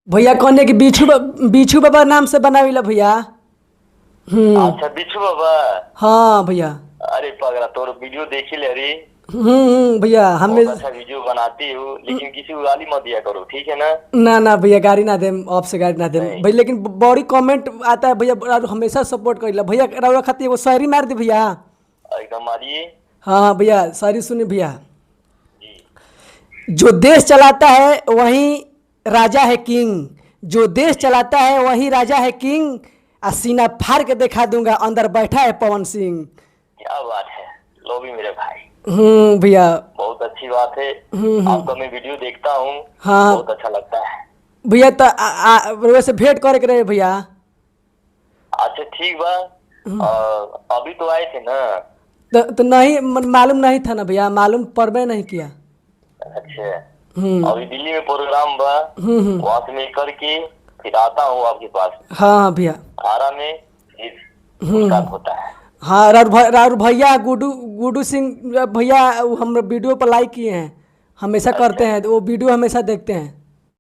भैया कहने कि बिच्छू बाबा नाम से बनाविला भैया। अच्छा बिच्छू बाबा। हाँ भैया। अरे पगला तोर वीडियो देखी ले रे। भैया हमें। बहुत अच्छा वीडियो बनाती हो, लेकिन किसी को गाली मत दिया करो, ठीक है ना? ना ना भैया गाड़ी ना देम, आपसे गाड़ी ना देम नहीं। भैया, लेकिन बड़ी कमेंट आता है भैया, और हमेशा सपोर्ट करिला भैया। रउआ खातिर एगो शायरी मार दे भैया। एकदम मारिए। हाँ हाँ भैया, शायरी सुनिए भैया। जी। जो देश चलाता है वही राजा है किंग, जो देश चलाता है वही राजा है किंग, आ सीना फाड़ के दिखा दूंगा अंदर बैठा है पवन सिंह। क्या बात है। लो भी मेरे भाई। भैया। बहुत अच्छी बात है। आपका मैं वीडियो देखता हूँ। हाँ बहुत अच्छा लगता है। भैया, तो वैसे भेंट करे के रहे भैया। अच्छा ठीक बा। अभी तो आए थे ना? तो नहीं मालूम नहीं था ना भैया, मालूम पड़बे नहीं किया। अच्छा। हम्म अभी दिल्ली में प्रोग्राम बा। वहां से मैं करके फिर आता हूँ आपके पास। हाँ हाँ भैया। आरा में फिर मुलाकात होता है। हाँ राउर भैया गुडू गुडू सिंह भैया, वो हम वीडियो पर लाइक किए हैं, हमेशा करते अच्छा। हैं, तो वो वीडियो हमेशा देखते हैं।